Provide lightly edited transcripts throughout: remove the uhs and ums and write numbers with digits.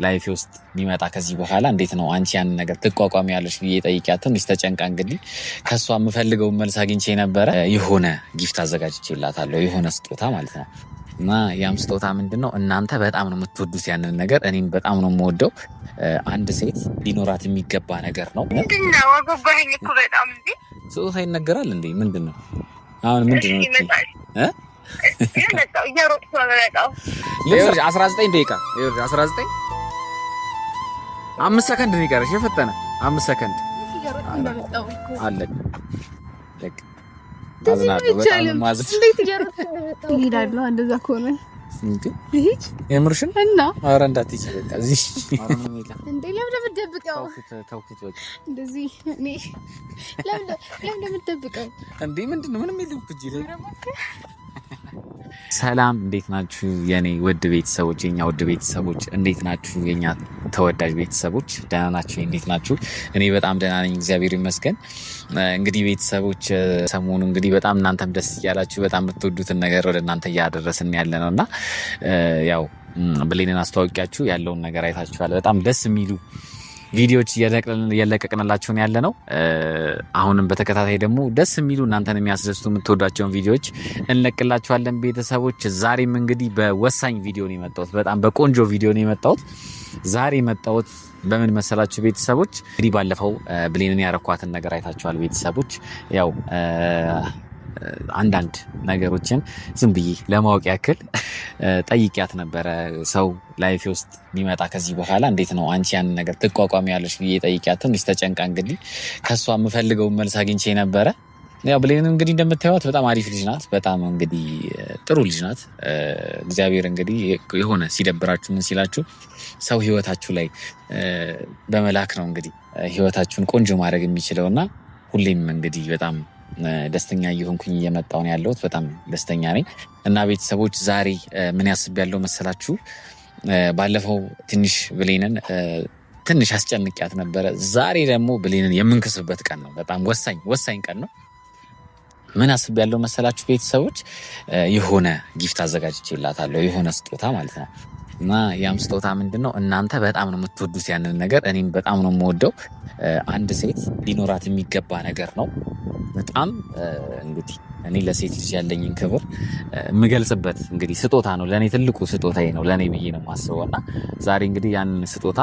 ላይፍ ውስጥ ሊመጣ ከዚህ በኋላ እንዴት ነው አንቺ ያን ነገር ትቋቋሚያለሽ ብዬ ጠይቂያት ትንሽ ተጨንቃ እንግዲህ ከሷ የምፈልገውን መልስ አግኝቼ ነበረ። የሆነ ጊፍት አዘጋጅቼላታለሁ፣ የሆነ ስጦታ ማለት ነው። እና ያም ስጦታ ምንድነው? እናንተ በጣም ነው የምትወዱት ያንን ነገር፣ እኔም በጣም ነው የምወደው። አንድ ሴት ሊኖራት የሚገባ ነገር ነው። ምንድነው? አጎባኝ እኮ በጣም እንዴ ስጦታ ይነገራል እንዴ? ምንድነው አሁን? ምንድነው የመጣው? እየሮጥኩ ነው የመጣው። 19 ደቂቃ 19 5 ሰከንድ ነው የቀረሽ። የፈጠነ 5 ሰከንድ አለቀ። አዝናለሁ በጣም ማዝን። እንዴት እየሮጥኩ እንደመጣው ይሄዳለሁ። እንደዛ ከሆነ እንዴ ይሄች የምርሽን እና አረ እንዳትይች በቃ እዚህ እንዴ ለምን ደብቀው ተውኩት በቃ እንደዚህ እኔ ለምን ደብቀው እንዴ ምንድነው? ምንም የለም እኮ እዚህ ላይ። ሰላም እንዴት ናችሁ የኔ ውድ ቤተሰቦች፣ የኛ ውድ ቤተሰቦች እንዴት ናችሁ? የኛ ተወዳጅ ቤተሰቦች ደህና ናችሁ? እንዴት ናችሁ? እኔ በጣም ደህና ነኝ፣ እግዚአብሔር ይመስገን። እንግዲህ ቤተሰቦች ሰሞኑ እንግዲህ በጣም እናንተም ደስ እያላችሁ በጣም የምትወዱትን ነገር ወደ እናንተ እያደረስን ያለ ነውና ያው ብሌንን አስተዋውቂያችሁ ያለውን ነገር አይታችኋል። በጣም ደስ የሚሉ ቪዲዮዎች እየለቀቅንላችሁን ያለ ነው። አሁንም በተከታታይ ደግሞ ደስ የሚሉ እናንተን የሚያስደስቱ የምትወዷቸውን ቪዲዮዎች እንለቅላችኋለን ቤተሰቦች። ዛሬም እንግዲህ በወሳኝ ቪዲዮ ነው የመጣሁት፣ በጣም በቆንጆ ቪዲዮ ነው የመጣሁት። ዛሬ የመጣሁት በምን መሰላችሁ ቤተሰቦች? እንግዲህ ባለፈው ብሌንን ያረኳትን ነገር አይታችኋል ቤተሰቦች። ያው አንዳንድ ነገሮችን ዝም ብዬ ለማወቅ ያክል ጠይቂያት ነበረ። ሰው ላይፍ ውስጥ ሊመጣ ከዚህ በኋላ እንዴት ነው አንቺ ያን ነገር ትቋቋሚያለሽ ብዬ ጠይቂያት ትንሽ ተጨንቃ እንግዲህ ከሷ የምፈልገውን መልስ አግኝቼ ነበረ። ያው ብሌን እንግዲህ እንደምታዩት በጣም አሪፍ ልጅ ናት። በጣም እንግዲህ ጥሩ ልጅ ናት። እግዚአብሔር እንግዲህ የሆነ ሲደብራችሁ ምን ሲላችሁ ሰው ህይወታችሁ ላይ በመላክ ነው እንግዲህ ህይወታችሁን ቆንጆ ማድረግ የሚችለውና ሁሌም እንግዲህ በጣም ደስተኛ እየሆንኩኝ እየመጣሁ ነው ያለሁት። በጣም ደስተኛ ነኝ። እና ቤተሰቦች ዛሬ ምን ያስብያለሁ መሰላችሁ? ባለፈው ትንሽ ብሌንን ትንሽ አስጨንቂያት ነበረ። ዛሬ ደግሞ ብሌንን የምንክስበት ቀን ነው። በጣም ወሳኝ ቀን ነው። ምን አስብያለሁ መሰላችሁ ቤተሰቦች? የሆነ ጊፍት አዘጋጅቼላታለሁ፣ የሆነ ስጦታ ማለት ነው። እና ያም ስጦታ ምንድነው? እናንተ በጣም ነው የምትወዱት ያንን ነገር፣ እኔም በጣም ነው የምወደው። አንድ ሴት ሊኖራት የሚገባ ነገር ነው። በጣም እንግዲህ እኔ ለሴት ልጅ ያለኝን ክብር የምገልጽበት እንግዲህ ስጦታ ነው። ለእኔ ትልቁ ስጦታዬ ነው፣ ለእኔ ብዬ ነው የማስበው። እና ዛሬ እንግዲህ ያንን ስጦታ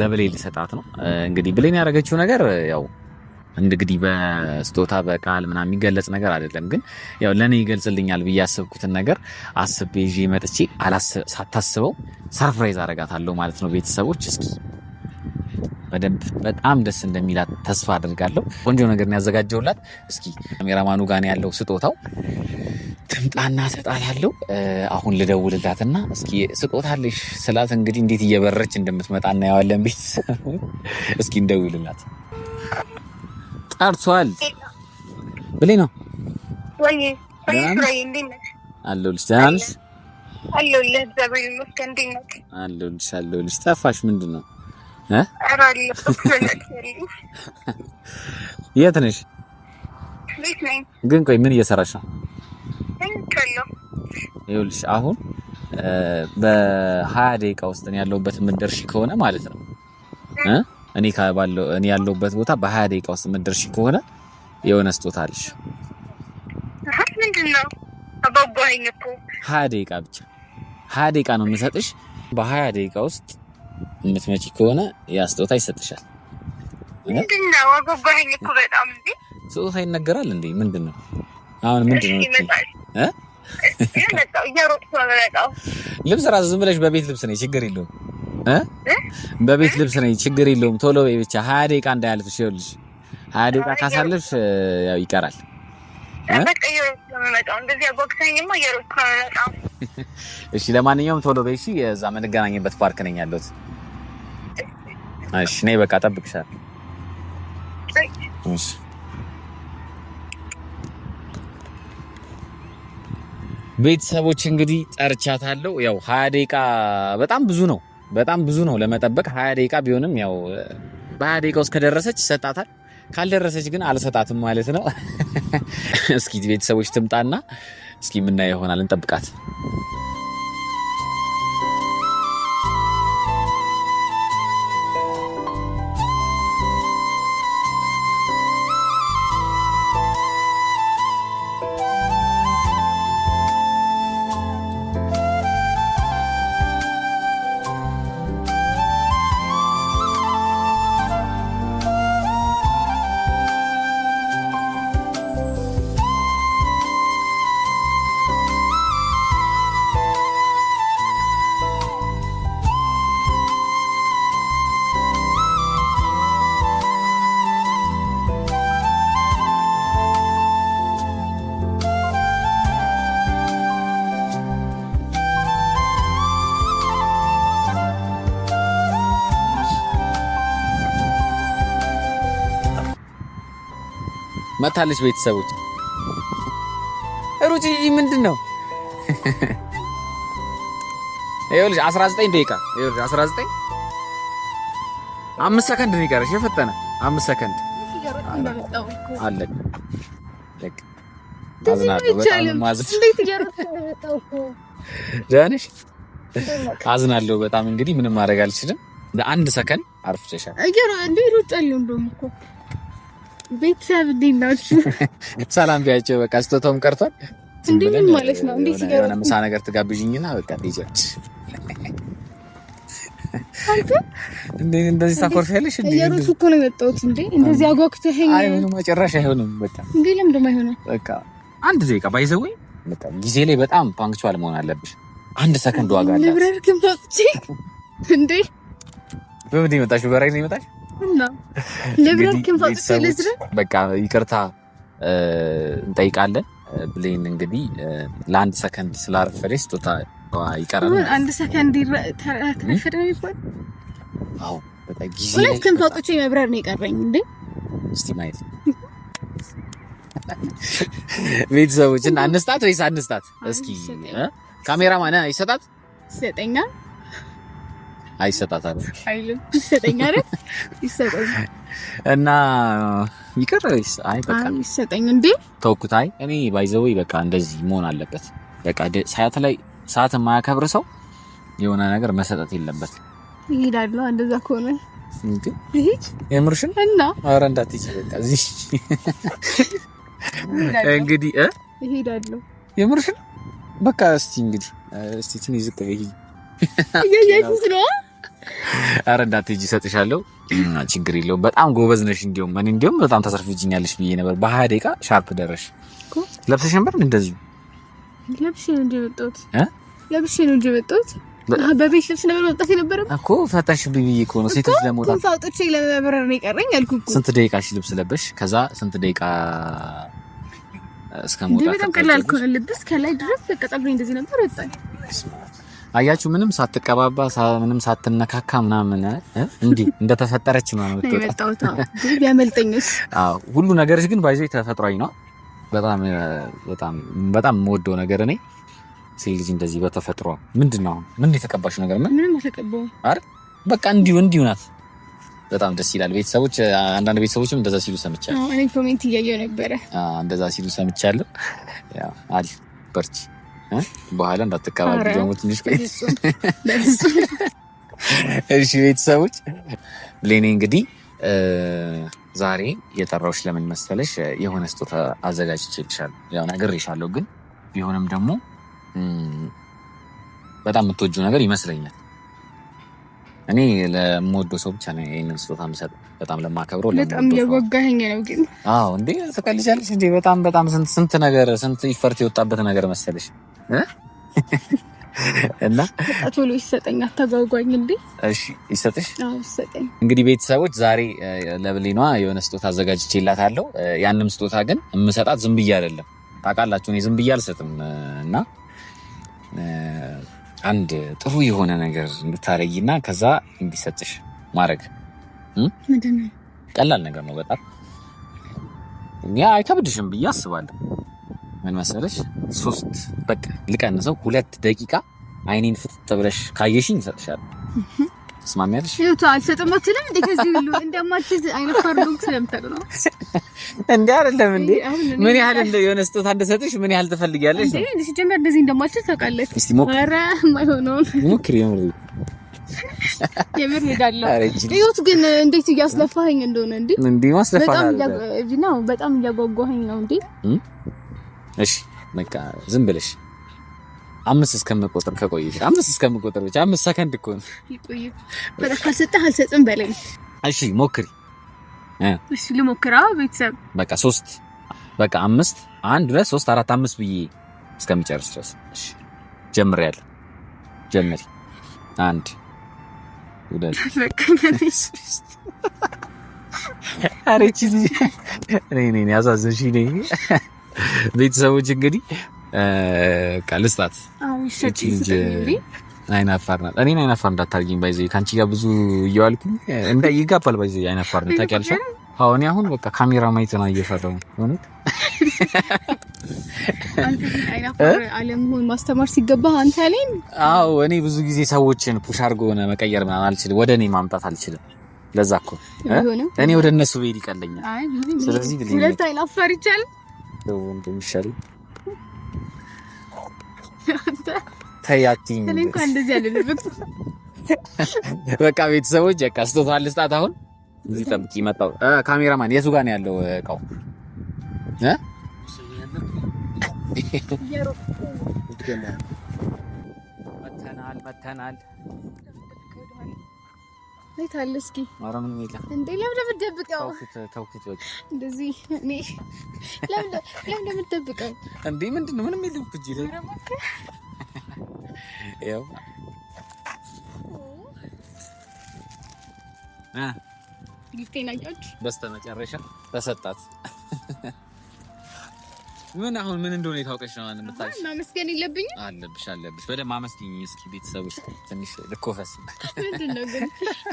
ለብሌን ልሰጣት ነው። እንግዲህ ብሌን ያደረገችው ነገር ያው እንግዲህ በስጦታ በቃል ምናምን የሚገለጽ ነገር አይደለም፣ ግን ያው ለኔ ይገልጽልኛል ብዬ ያሰብኩትን ነገር አስቤ ይዤ መጥቼ ሳታስበው ሰርፕራይዝ አደርጋታለሁ ማለት ነው ቤተሰቦች። እስኪ በደንብ በጣም ደስ እንደሚላት ተስፋ አድርጋለሁ። ቆንጆ ነገር ነው ያዘጋጀውላት። እስኪ ካሜራማኑ ጋር ያለው ስጦታው ትምጣና ሰጣታለሁ። አሁን ልደውልላትና እስኪ ስጦታ አለሽ ስላት እንግዲህ እንዴት እየበረች እንደምትመጣ እናየዋለን ቤተሰቦች። እስኪ እንደውልላት። ጠርቷል ብሌን ነው ወይ አለሁልሽ። ደህና ነሽ? አለሁልህ እግዚአብሔር ይመስገን። እንዴት ነህ? አለሁልሽ። ጠፋሽ ምንድን ነው? የት ነሽ? ቤት ነኝ። ግን ቆይ ምን እየሰራሽ ነው? ይኸውልሽ አሁን በ20 ደቂቃ ውስጥ ነው ያለሁበት የምትደርሺ ከሆነ ማለት ነው እኔ ያለሁበት ቦታ በ20 ደቂቃ ውስጥ የምትደርሺ ከሆነ የሆነ ስጦታ አለሽ። ምንድነው? አባባኝ እኮ 20 ደቂቃ ብቻ 20 ደቂቃ ነው የምሰጥሽ። በ20 ደቂቃ ውስጥ የምትመጪ ከሆነ ያ ስጦታ ይሰጥሻል። ምንድነው? አባባኝ እኮ በጣም እንዴ ስጦታ ይነገራል እንዴ? ምንድነው አሁን? ምንድነው የመጣው? እየሮጥኩ ነው የመጣው። ልብስ ራስ ዝም ብለሽ በቤት ልብስ ነኝ፣ ችግር የለውም። በቤት ልብስ ነኝ፣ ችግር የለውም። ቶሎ በይ ብቻ 20 ደቂቃ እንዳያልፍሽ። ይኸውልሽ 20 ደቂቃ ካሳለፍሽ ያው ይቀራል። እሺ ለማንኛውም ቶሎ በይ እሺ። እዛ የምንገናኝበት ፓርክ ነኝ ያለሁት። እሺ ነይ በቃ እጠብቅሻለሁ። እሺ ቤተሰቦች እንግዲህ ጠርቻታለሁ። ያው 20 ደቂቃ በጣም ብዙ ነው ለመጠበቅ። 20 ደቂቃ ቢሆንም ያው በ20 ደቂቃ ውስጥ ከደረሰች ይሰጣታል፣ ካልደረሰች ግን አልሰጣትም ማለት ነው። እስኪ ቤተሰቦች ትምጣና እስኪ የምናየው ይሆናል። እንጠብቃት። መታለች ቤተሰቦች ሩጪ ምንድነው ይኸውልሽ 19 ደቂቃ ይኸውልሽ 19 5 ሰከንድ ነው የቀረሽ የፈጠነ 5 ሰከንድ አለ ለክ አዝናለሁ በጣም እንግዲህ ምንም ማድረግ አልችልም። ለአንድ ሰከንድ አርፍተሻል። እንዴ ሩጫለሁ እንደውም እኮ ቤተሰብ እንዴት ናችሁ? ሰላም ቢያቸው በቃ ስጦታውም ቀርቷል። እንዴ ምን ማለት ነው? እንዴት ይገርም ምሳ ነገር ትጋብዥኝና በቃ ልጅች አንተ እንደዚህ ታኮርፊያለሽ እንዴ? እየሮጥኩ እኮ ነው የመጣሁት። እንዴ እንደዚህ አጓግተኸኝ አይሆንም፣ መጨረሻ አይሆንም። በቃ እንዴ ለምን ደማ ይሆናል? በቃ አንድ ደቂቃ ባይዘው በቃ ጊዜ ላይ በጣም ፓንክቹዋል መሆን አለብሽ። አንድ ሰከንድ ዋጋ አለ። ለብረር ግን ወጥቼ እንዴ በምን ይመጣሽ? በራይ ነው ይመጣሽ እና ለብረር ግን ወጥቼ ለዝረ በቃ ይቅርታ እንጠይቃለን ብሌን እንግዲህ ለአንድ ሰከንድ ስላረፈደሽ ስጦታ ይቀራል። አንድ ሰከንድ ተረፈደ ነው ይባል። አዎ በቃ ጊዜ ሁለት ግን ወጥቼ መብረር ነው የቀረኝ። እንዴ እስቲ ማየት ቤተሰቦች እና አንስታት ወይስ አንስታት? እስኪ ካሜራማን ይሰጣት ይሰጠኛ አይሰጣት አይልም ይሰጠኛ አይደል? ይሰጠኝ እና ይቀርስ አይ በቃ ይሰጠኝ እንዴ ተውኩት። አይ እኔ ባይዘው በቃ እንደዚህ መሆን አለበት። በቃ ሰዓት ላይ ሰዓት የማያከብር ሰው የሆነ ነገር መሰጠት የለበት። ይሄዳል እንደዛ ከሆነ እንዴ ይሄድ የምርሽን እና ኧረ እንዳትይጂ በቃ እዚህ እንግዲህ ይሄዳል የምርሽን በቃ እስቲ እንግዲህ እስቲ ትንሽ ዝቅ በይ እያያችሁት ነው። ኧረ እንዳትይጂ እሰጥሻለሁ፣ ችግር የለውም። በጣም ጎበዝ ነሽ። እንዲያውም በጣም ተሰርፍጅኛለሽ ብዬ ነበር። በ20 ደቂቃ ሻርፕ ደረሽ። ለብሰሽ ነበር እንደዚህ ለብሼ ነው እንጂ የመጣሁት ለብሼ ነው እንጂ የመጣሁት። በቤት ልብስ ነበር መጣት የነበረው እኮ ፈታሽብኝ ብዬ እኮ ነው። ሴቶች ለመውጣት ታውጥቼ ለመብረር ነው የቀረኝ አልኩ እኮ። ስንት ደቂቃሽ ልብስ ለበሽ? ከዛ ስንት ደቂቃ እስከመውጣት? በጣም ቀላል እኮ ነው። ልብስ ከላይ ድረስ በቃ ጠብሬ እንደዚህ ነበር ወጣኝ። አያችሁ ምንም ሳትቀባባ ምንም ሳትነካካ ምናምን እንዲህ እንደተፈጠረች ነው የምትወጣው። ቢያመልጠኝስ? አዎ ሁሉ ነገርሽ ግን ባይዘይ ተፈጥሯዊ ነው። በጣም በጣም በጣም የምወደው ነገር እኔ ሴት ልጅ እንደዚህ በተፈጥሮ ምንድነው ምን የተቀባሽ ነገር ምንም አልተቀባው አይደል? በቃ እንዲሁ ናት። በጣም ደስ ይላል። ቤተሰቦች አንዳንድ ቤተሰቦችም እንደዛ ሲሉ ሰምቻለሁ። እኔ ኮሜንት እያየሁ ነበረ። እንደዛ ሲሉ ሰምቻለሁ። ያው አሪፍ በርቺ። በኋላ እንዳትቀባቡ ደግሞ ትንሽ ቆይ። እሺ ቤተሰቦች ለኔ እንግዲህ ዛሬ የጠራሁሽ ለምን መሰለሽ? የሆነ ስጦታ አዘጋጅቼልሻለሁ። ያው ነግሬሻለሁ፣ ግን ቢሆንም ደግሞ በጣም የምትወጂው ነገር ይመስለኛል። እኔ ለምወደው ሰው ብቻ ነው ይሄንን ስጦታ የምሰጠው። በጣም ለማከብረው በጣም የወጋኸኝ ነው ግን። አዎ እንዴ ትቀልጃለሽ እንዴ? በጣም ስንት ነገር ስንት ይፈርት የወጣበት ነገር መሰለሽ እና ቶሎ ይሰጠኝ፣ አታጓጓኝ እንዴ። እሺ ይሰጥሽ። አዎ ይሰጠኝ። እንግዲህ ቤተሰቦች ዛሬ ለብሌኗ የሆነ ስጦታ አዘጋጅቼላታለሁ። ያንም ስጦታ ግን የምሰጣት ዝም ብዬ አይደለም፣ ታውቃላችሁ እኔ ዝም ብዬ አልሰጥም። እና አንድ ጥሩ የሆነ ነገር እንድታረጊና ከዛ እንዲሰጥሽ ማድረግ ምንድነው? ቀላል ነገር ነው በጣም ያ አይከብድሽም ብዬ አስባለሁ። ምን መሰለሽ? 3 በቃ ልቀንሰው 2 ደቂቃ አይኔን ፍጥጥ ብለሽ ካየሽኝ እሰጥሻለሁ። ትስማሚያለሽ? ይኸው አልሰጥም አትልም እንዴ? ከዚህ ሁሉ እንደማትይዝ አይነት ፈርዶክ ስለምታውቅ ነው እንዴ? አይደለም እንዴ? ምን ያህል የሆነ ስጦታ እንደሰጥሽ ምን ያህል ትፈልጊያለሽ? እንዴ ሲጀመር እንደዚህ እንደማትይዝ ታውቃለህ። እስቲ ሞክሪ። ኧረ የማይሆነውን ሞክሪ። የምር ሄዳለሁ። ይኸውት ግን እንዴት እያስለፋኸኝ እንደሆነ እንዴ ማስለፋህ ነው። በጣም እያጓጓኸኝ ነው እንዴ። እሺ በቃ ዝም ብለሽ 5 እስከምቆጥር ከቆየሽ 5 እስከምቆጥር ብቻ 5 ሰከንድ እኮ ነው። ይቆይ በቃ ካልሰጠህ አልሰጥም በለኝ። እሺ ሞክሪ። እሺ ልሞክራ። ቤተሰብ በቃ 3 በቃ 5 1 2 3 4 5 ብዬ እስከሚጨርስ ድረስ እሺ ጀምሬያለሁ። ጀምሪ 1 2 በቃ አሬቺ ነኝ ያዛዘሽኝ ነኝ። ቤተሰቦች እንግዲህ ካልስታት አይናፋር ናት። እኔን አይናፋር እንዳታርጊኝ ባይዘይ ካንቺ ጋር ብዙ እየዋልኩኝ ይጋባል ባይዘይ አይናፋር ነው ታውቂያለሽ። አሁን አሁን በቃ ካሜራ ማየት ነው እየፈራሁ ነው። አንተ ግን አይናፋር አለመሆን ማስተማር ሲገባ አንተ አለኝ። አዎ እኔ ብዙ ጊዜ ሰዎችን ፑሽ አድርጎ ነው መቀየር ምናምን አልችልም። ወደ እኔ ማምጣት አልችልም። ለዛ እኮ እኔ ወደ እነሱ ብሄድ ይቀለኛል። ስለዚህ ሁለት አይናፋር ይቻላል ነው እንደሚሻል ታያቲኝ እኔ እንኳን እንደዚህ አይደለም። በቃ ቤተሰቦች በቃ ስጦታ ልስጣት። አሁን እዚህ ጠብቂ መጣው። ካሜራማን የቱ ጋር ነው ያለው እቃው? መተናል ለታል እስኪ ኧረ ምንም የለም እንዴ። ለምን ደብቀው? ተውኩት በቃ እንደዚህ እኔ ለምን ደብቀው እንዴ? ምንድነው? ምንም የለም እኮ እጄ ላይ ያው ጊፍቴን አያችሁ በስተመጨረሻ ተሰጣት። ምን አሁን ምን እንደሆነ የታወቀሽ ነው ማለት የምታውቂው? ማመስገን የለብኝም? አለብሽ በደምብ ማመስገኝ። እስኪ ቤተሰቦች ትንሽ ልኮፈስ። ምንድነው ግን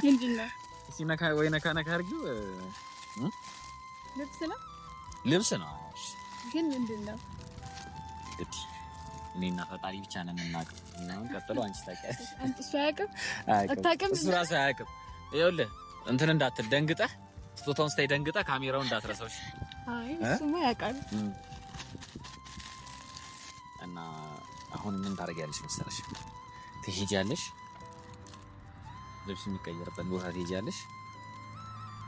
ምንድነው? እስኪ ነካ አድርጊው። ልብስ ነው ግን ምንድነው? እንግዲህ እኔና ፈጣሪ ብቻ ነን የምናውቀው። እናውን ቀጥሎ አንቺ ታውቂያለሽ። አንተ እሱ አያውቅም? እሱ ራሱ አያውቅም። ይኸውልህ እንትን እንዳትል ደንግጠህ፣ ስጦታውን ስታይ ደንግጠህ ካሜራውን እንዳትረሳው። አይ እሱማ ያውቃል። እና አሁን ምን ታደርጊያለሽ መሰለሽ? ትሄጃለሽ፣ ልብስ የሚቀየርበት ቦታ ትሄጃለሽ።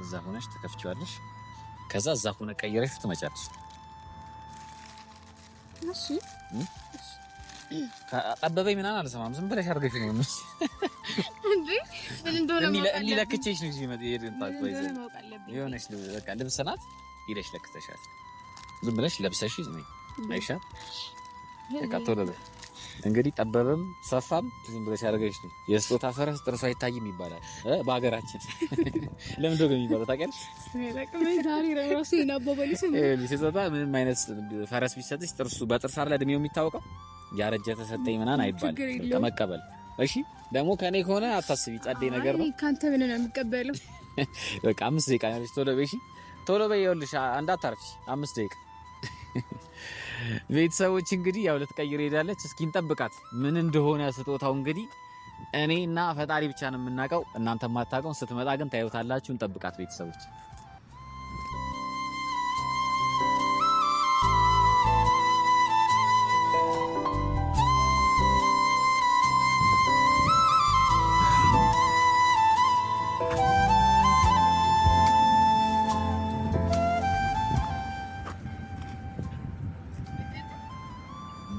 እዛ ሆነሽ ትከፍቺዋለሽ። ከዛ እዛ ሆነ ቀይረሽ ትመጫለሽ። እሺ ጠበበኝ ምናምን አልሰማም። ዝም ብለሽ አድርገሽ ነው እንዴ? ምን እንደሆነ እኔ ለክቼሽ ነው እዚህ መጥቼ የሆነሽ በቃ ልብስ ናት። ሄደሽ ለክተሻል። ዝም ብለሽ ለብሰሽ ነው አይሻል? በቃ ቶሎ በል እንግዲህ። ጠበበም ሰፋም ዝም ብለሽ አድርገሽ ነው። የስጦታ ፈረስ ጥርሱ አይታይም ይባላል በሀገራችን። ለምን እንደሆነ የሚባለው ታውቂያለሽ? ዛሬ ራሱ ይናበበልሽ ስጦታ ምንም አይነት ፈረስ ቢሰጥሽ ጥርሱ በጥርስ አይደል እድሜው የሚታወቀው። ያረጀ ተሰጠኝ ምናምን አይባልም። ተመቀበል እሺ። ደግሞ ከኔ ከሆነ አታስቢ፣ ጸዴ ነገር ነው። ካንተ ምን ነው የሚቀበለው? በቃ 5 ደቂቃ ያለሽ ቶሎ በይ እሺ። ቶሎ በይ ይኸውልሽ፣ እንዳታርፍሽ 5 ደቂቃ። ቤተሰቦች እንግዲህ ያው ልትቀይር ሄዳለች። እስኪ እንጠብቃት ምን እንደሆነ ስጦታው። እንግዲህ እኔና ፈጣሪ ብቻ ነው የምናውቀው፣ እናንተ ማታውቀው። ስትመጣ ግን ታዩታላችሁ። እንጠብቃት ቤተሰቦች።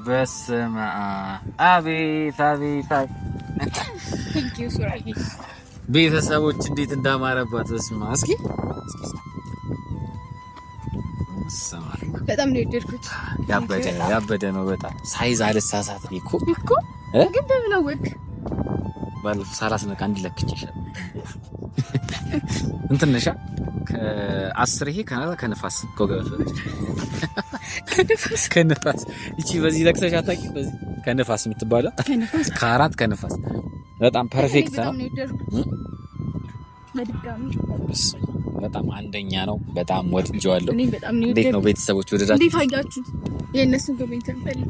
በስመ አብ አቤት ቤተሰቦች እንዴት እንዳማረባት በስመ አብ። እስኪ በጣም ነው የወደድኩት። ያበደ ነው በጣም። ሳይዝ አልሳሳት እኮ ግን በምን አወቅ? ባለፈው ሳላስነቃ እንዲለክችሻል እንትን ነሻ ከ10 ይሄ ከነፋስ ከነፋስ እቺ በዚህ ለክሰሽ አታውቂ? በዚህ ከነፋስ የምትባለው ከ4 ከነፋስ በጣም ፐርፌክት ነው። በጣም አንደኛ ነው። በጣም ወድጄዋለሁ። እንዴት ነው ቤተሰቦች ወደዳችሁ? እንዴት አያችሁት? የእነሱን ኮሜንት እንፈልግ።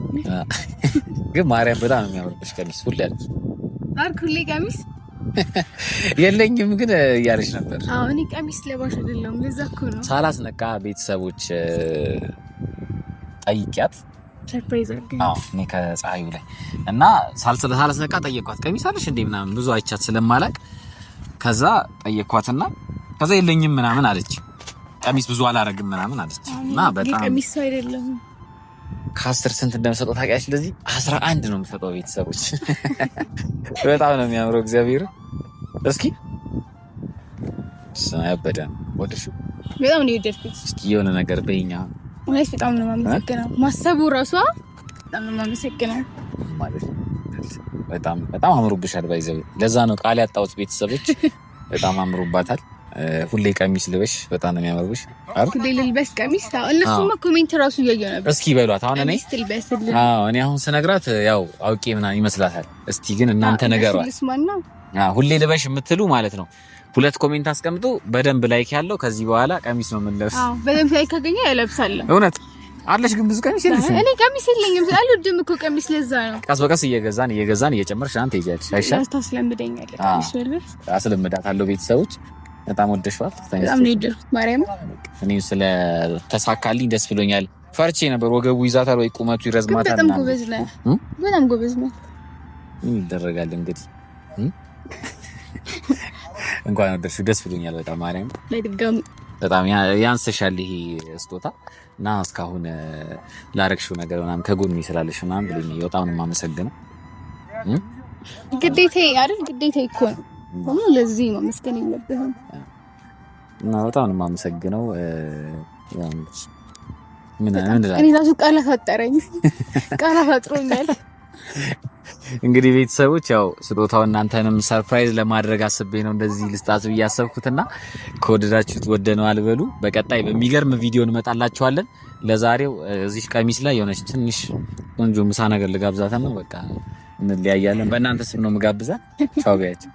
ግን ማርያም በጣም ነው የሚያምርብሽ ቀሚስ። ሁሌ ያለሽ ሁሌ ቀሚስ የለኝም ግን እያለች ነበር። አዎ እኔ ቀሚስ ለባሽ አይደለም። ለዛ እኮ ነው ሳላስነቃ ቤተሰቦች ጠይቂያት ሰርፕራይዝ አድርገኝ። አዎ እኔ ከፀሐዩ ላይ እና ሳላስነቃ ጠየኳት። ቀሚስ አለሽ እንዴ ምናምን ብዙ አይቻት ስለማላቅ ከዛ ጠየኳትና ከዛ የለኝም ምናምን አለች። ቀሚስ ብዙ አላረግም ምናምን አለች። እና በጣም ቀሚስ አይደለም ከ10 ስንት እንደምሰጠው ታውቂያለሽ? ለዚህ 11 ነው የምሰጠው ቤተሰቦች። በጣም ነው የሚያምረው እግዚአብሔር። እስኪ ያበደ ወደሽ በጣም ነው የወደድኩት። እስኪ የሆነ ነገር በእኛ ወይስ በጣም ነው የማመሰግነው። ማሰቡ ራሷ በጣም ነው የማመሰግነው ማለት በጣም በጣም አምሮብሻል። ባይዘው ለዛ ነው ቃል ያጣሁት ቤተሰቦች። በጣም አምሮባታል። ሁሌ ቀሚስ ልበሽ በጣም ነው የሚያምርብሽ። ሁሌ ልልበስ ቀሚስ። እነሱማ ኮሜንት ራሱ እያየሁ ነበር። እስኪ በሏት አሁን እኔ እኔ አሁን ስነግራት ያው አውቄ ምናምን ይመስላታል። እስቲ ግን እናንተ ነገሯት። ሁሌ ልበሽ የምትሉ ማለት ነው 2 ኮሜንት አስቀምጡ። በደንብ ላይክ ያለው ከዚህ በኋላ ቀሚስ ነው የምንለብስ። በደንብ ላይክ ካገኘ እለብሳለሁ። እውነት አለሽ ግን ብዙ ቀሚስ የለሽም። እኔ ቀሚስ የለኝም። አልወድም እኮ ቀሚስ። ለዛ ነው ቀስ በቀስ እየገዛን እየጨመርሽ አንተ ይያለሽ። አይሻል? ታስለምደኛለህ። ቀሚስ መልበስ አስለምዳታለሁ። ቤተሰቦች በጣም ወደሽዋል። በጣም ነው የወደድኩት። ማርያም እኔ ስለ ተሳካልኝ ደስ ብሎኛል። ፈርቼ ነበር ወገቡ ይዛታል ወይ ቁመቱ ይረዝማታል። በጣም ጎበዝ ነህ። በጣም ጎበዝ ነህ። ምን ይደረጋል እንግዲህ። እንኳን ወደድሽው ደስ ብሎኛል በጣም ማርያም። ለድጋሚ በጣም ያንስሻል ይሄ ስጦታ እና እስካሁን ላረግሽው ነገር ምናምን ከጎን ይስራልሽ ምናምን ብሎኝ በጣም ነው የማመሰግነው። ግዴታዬ አይደል? ግዴታዬ እኮ ነው። ለዚህ ነው መስገን የለብህም። እና በጣም ነው የማመሰግነው። ምን እኔ ራሱ ቃላት አጠረኝ። ቃላት አጥሮኛል። እንግዲህ ቤተሰቦች ያው ስጦታው እናንተንም ሰርፕራይዝ ለማድረግ አስቤ ነው እንደዚህ ልስጣት ብዬ ያሰብኩትና ከወደዳችሁት ወደነዋል በሉ። በቀጣይ በሚገርም ቪዲዮ እንመጣላችኋለን። ለዛሬው እዚህ ቀሚስ ላይ የሆነች ትንሽ ቆንጆ ምሳ ነገር ልጋብዛት ነው። በቃ እንለያያለን። በእናንተ ስም ነው የምጋብዛት። ቻው ቢያችሁ።